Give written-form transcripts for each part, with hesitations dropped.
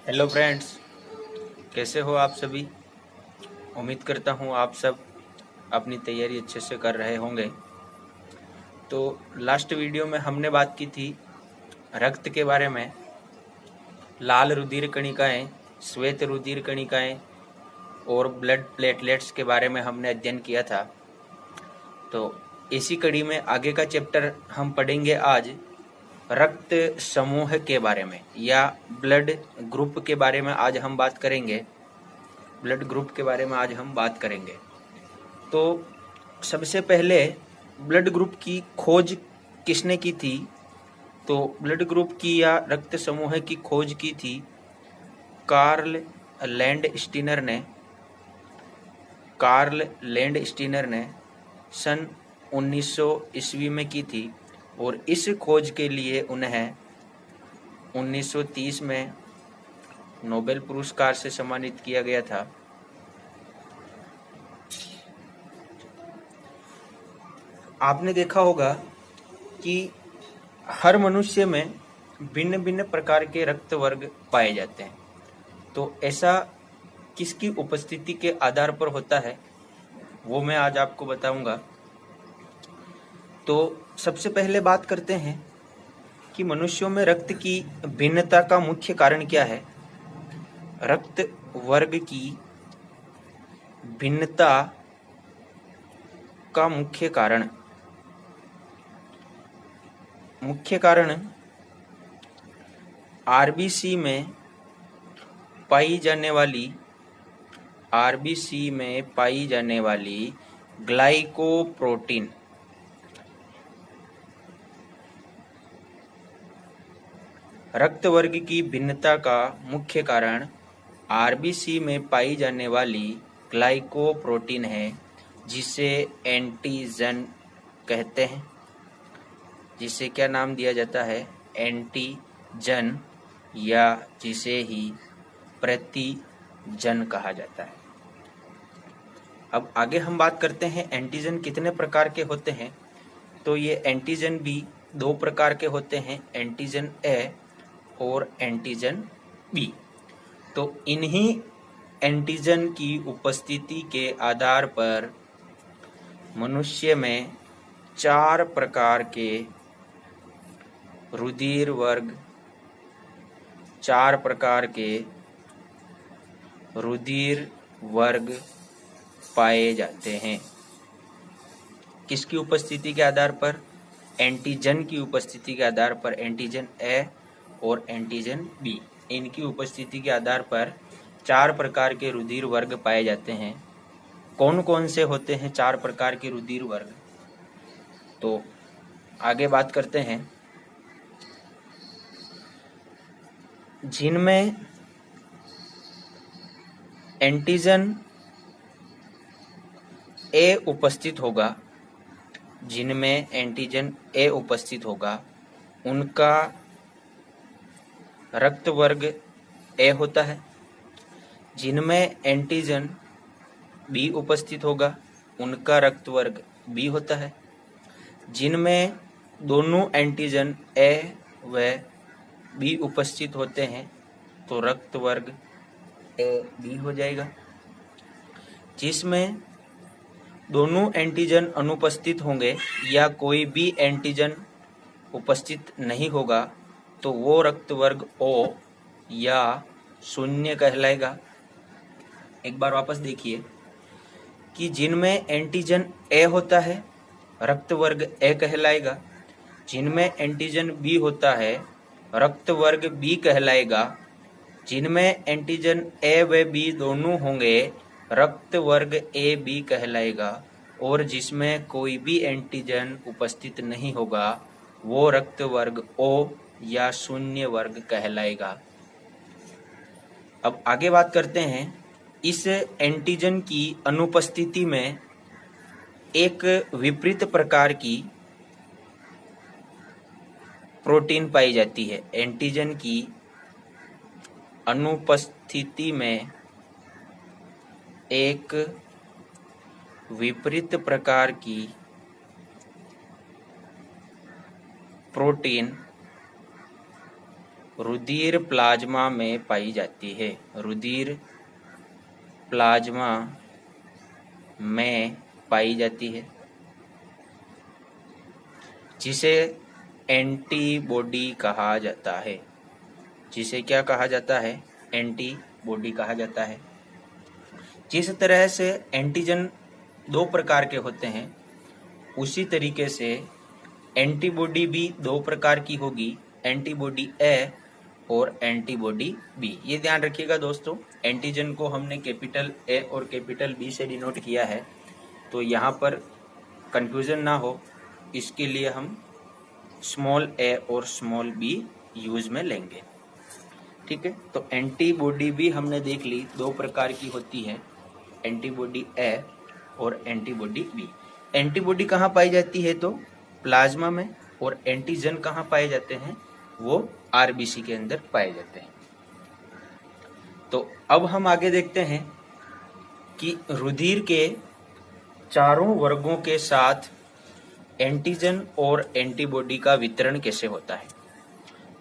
Hello friends, कैसे हो आप सभी। उम्मीद करता हूँ आप सब अपनी तैयारी अच्छे से कर रहे होंगे। तो लास्ट वीडियो में हमने बात की थी रक्त के बारे में। लाल रुधिर कणिकाएं, श्वेत रुधिर कणिकाएं और ब्लड प्लेटलेट्स के बारे में हमने अध्ययन किया था। तो इसी कड़ी में आगे का चैप्टर हम पढ़ेंगे आज रक्त समूह के बारे में या ब्लड ग्रुप के बारे में आज हम बात करेंगे। ब्लड ग्रुप के बारे में आज हम बात करेंगे। तो सबसे पहले ब्लड ग्रुप की खोज किसने की थी? तो ब्लड ग्रुप की या रक्त समूह की खोज की थी कार्ल लैंड स्टीनर ने सन 1900 ईस्वी में की थी और इस खोज के लिए उन्हें 1930 में नोबेल पुरस्कार से सम्मानित किया गया था। आपने देखा होगा कि हर मनुष्य में भिन्न भिन्न प्रकार के रक्त वर्ग पाए जाते हैं। तो ऐसा किसकी उपस्थिति के आधार पर होता है वो मैं आज आपको बताऊंगा। तो सबसे पहले बात करते हैं कि मनुष्यों में रक्त की भिन्नता का मुख्य कारण क्या है। रक्त वर्ग की भिन्नता का मुख्य कारण आरबीसी में पाई जाने वाली ग्लाइकोप्रोटीन। रक्त वर्ग की भिन्नता का मुख्य कारण आरबीसी में पाई जाने वाली ग्लाइकोप्रोटीन है, जिसे एंटीजन कहते हैं। जिसे क्या नाम दिया जाता है? एंटीजन, या जिसे ही प्रतिजन कहा जाता है। अब आगे हम बात करते हैं एंटीजन कितने प्रकार के होते हैं। तो ये एंटीजन भी दो प्रकार के होते हैं, एंटीजन ए और एंटीजन बी। तो इन्हीं एंटीजन की उपस्थिति के आधार पर मनुष्य में चार प्रकार के रुधिर वर्ग पाए जाते हैं। किसकी उपस्थिति के आधार पर? एंटीजन की उपस्थिति के आधार पर एंटीजन ए और एंटीजन बी, इनकी उपस्थिति के आधार पर चार प्रकार के रुधिर वर्ग पाए जाते हैं। कौन कौन से होते हैं चार प्रकार के रुधिर वर्ग? तो आगे बात करते हैं। जिनमें एंटीजन ए उपस्थित होगा, उनका रक्त वर्ग ए होता है। जिनमें एंटीजन बी उपस्थित होगा, उनका रक्त वर्ग बी होता है। जिनमें दोनों एंटीजन ए व बी उपस्थित होते हैं तो रक्त वर्ग ए बी हो जाएगा। जिसमें दोनों एंटीजन अनुपस्थित होंगे या कोई भी एंटीजन उपस्थित नहीं होगा तो वो रक्त वर्ग ओ या शून्य कहलाएगा। एक बार वापस देखिए कि जिनमें एंटीजन ए होता है रक्त वर्ग ए कहलाएगा। जिनमें एंटीजन बी होता है रक्त वर्ग बी कहलाएगा। जिनमें एंटीजन ए व बी दोनों होंगे रक्त वर्ग ए बी कहलाएगा। और जिसमें कोई भी एंटीजन उपस्थित नहीं होगा वो रक्त वर्ग ओ या शून्य वर्ग कहलाएगा। अब आगे बात करते हैं। इस एंटीजन की अनुपस्थिति में एक विपरीत प्रकार की प्रोटीन पाई जाती है। एंटीजन की अनुपस्थिति में एक विपरीत प्रकार की प्रोटीन रुधिर प्लाज्मा में पाई जाती है। रुधिर प्लाज्मा में पाई जाती है, जिसे एंटीबॉडी कहा जाता है। जिसे क्या कहा जाता है? एंटीबॉडी कहा जाता है। जिस तरह से एंटीजन दो प्रकार के होते हैं, उसी तरीके से एंटीबॉडी भी दो प्रकार की होगी, एंटीबॉडी ए और एंटीबॉडी बी। ये ध्यान रखिएगा दोस्तों, एंटीजन को हमने कैपिटल ए और कैपिटल बी से डिनोट किया है, तो यहाँ पर कंफ्यूजन ना हो, इसके लिए हम स्मॉल ए और स्मॉल बी यूज में लेंगे। ठीक है, तो एंटीबॉडी भी हमने देख ली, दो प्रकार की होती है, एंटीबॉडी ए और एंटीबॉडी बी। एंटीबॉडी कहाँ पाई जाती है? तो प्लाज्मा में, और एंटीजन कहाँ पाए जाते हैं? वो आरबीसी के अंदर पाए जाते हैं। तो अब हम आगे देखते हैं कि रुधिर के चारों वर्गों के साथ एंटीजन और एंटीबॉडी का वितरण कैसे होता है।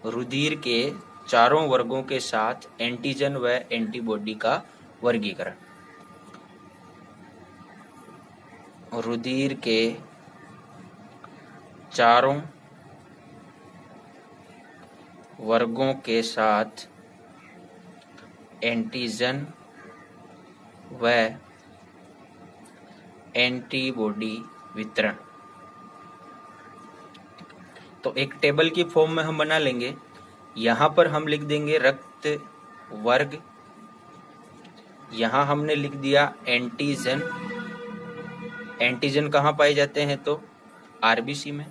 रुधिर के चारों वर्गों के साथ एंटीजन व एंटीबॉडी का वर्गीकरण। रुधिर के चारों वर्गों के साथ एंटीजन व एंटीबॉडी वितरण। तो एक टेबल की फॉर्म में हम बना लेंगे। यहाँ पर हम लिख देंगे रक्त वर्ग, यहाँ हमने लिख दिया एंटीजन। एंटीजन कहाँ पाए जाते हैं? तो आरबीसी में।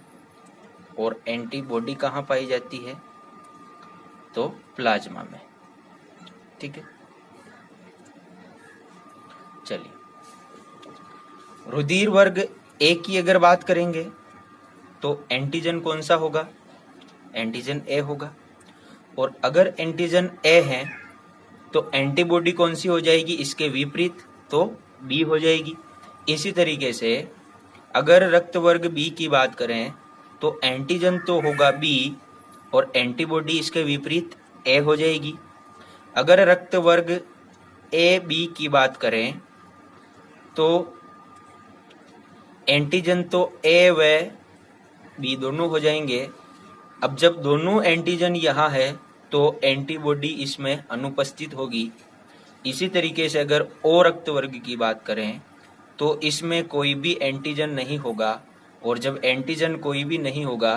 और एंटीबॉडी कहाँ पाई जाती है? तो प्लाज्मा में। ठीक है, चलिए रुधिर वर्ग ए की अगर बात करेंगे तो एंटीजन कौन सा होगा? एंटीजन ए होगा। और अगर एंटीजन ए है तो एंटीबॉडी कौन सी हो जाएगी? इसके विपरीत, तो बी हो जाएगी। इसी तरीके से अगर रक्त वर्ग बी की बात करें तो एंटीजन तो होगा बी और एंटीबॉडी इसके विपरीत ए हो जाएगी। अगर रक्त वर्ग ए बी की बात करें तो एंटीजन तो ए व बी दोनों हो जाएंगे। अब जब दोनों एंटीजन यहाँ है तो एंटीबॉडी इसमें अनुपस्थित होगी। इसी तरीके से अगर ओ रक्त वर्ग की बात करें तो इसमें कोई भी एंटीजन नहीं होगा, और जब एंटीजन कोई भी नहीं होगा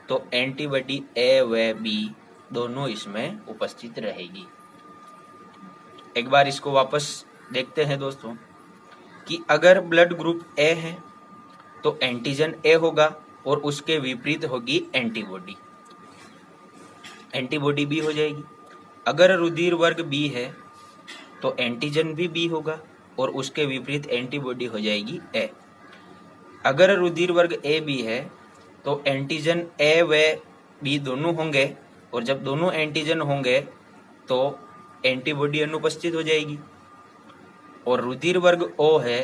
तो एंटीबॉडी ए व बी दोनों इसमें उपस्थित रहेगी। एक बार इसको वापस देखते हैं दोस्तों कि अगर ब्लड ग्रुप ए है तो एंटीजन ए होगा और उसके विपरीत होगी एंटीबॉडी, एंटीबॉडी बी हो जाएगी। अगर रुधिर वर्ग बी है तो एंटीजन भी बी होगा और उसके विपरीत एंटीबॉडी हो जाएगी ए। अगर रुधिर वर्ग ए बी है तो एंटीजन ए व बी दोनों होंगे, और जब दोनों एंटीजन होंगे तो एंटीबॉडी अनुपस्थित हो जाएगी। और रुधिर वर्ग ओ है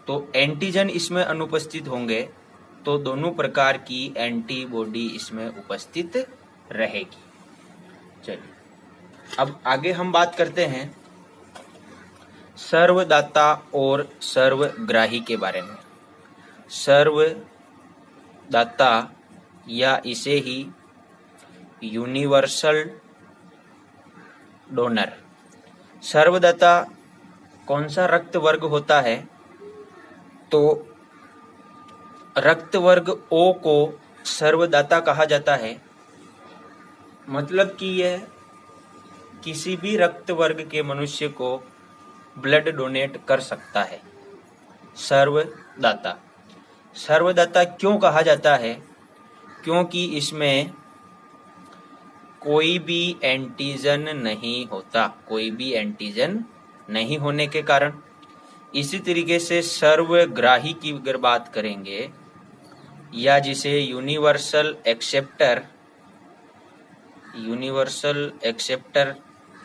तो एंटीजन इसमें अनुपस्थित होंगे, तो दोनों प्रकार की एंटीबॉडी इसमें उपस्थित रहेगी। चलिए अब आगे हम बात करते हैं सर्वदाता और सर्वग्राही के बारे में। सर्वदाता या इसे ही यूनिवर्सल डोनर। सर्वदाता कौन सा रक्त वर्ग होता है? तो रक्त वर्ग ओ को सर्वदाता कहा जाता है। मतलब कि यह किसी भी रक्त वर्ग के मनुष्य को ब्लड डोनेट कर सकता है। सर्वदाता। सर्वदाता क्यों कहा जाता है? क्योंकि इसमें कोई भी एंटीजन नहीं होता, कोई भी एंटीजन नहीं होने के कारण। इसी तरीके से सर्वग्राही की अगर बात करेंगे या जिसे यूनिवर्सल एक्सेप्टर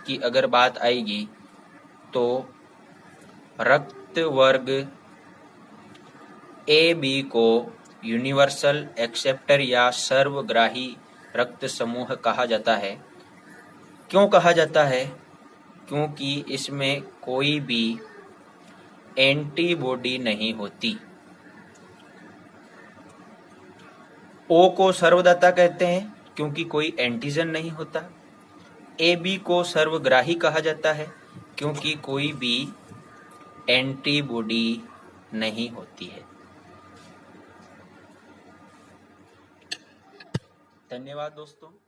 की अगर बात आएगी तो रक्त वर्ग ए बी को यूनिवर्सल एक्सेप्टर या सर्वग्राही रक्त समूह कहा जाता है। क्यों कहा जाता है? क्योंकि इसमें कोई भी एंटीबॉडी नहीं होती। ओ को सर्वदाता कहते हैं क्योंकि कोई एंटीजन नहीं होता। ए बी को सर्वग्राही कहा जाता है क्योंकि कोई भी एंटीबॉडी नहीं होती है। धन्यवाद दोस्तों।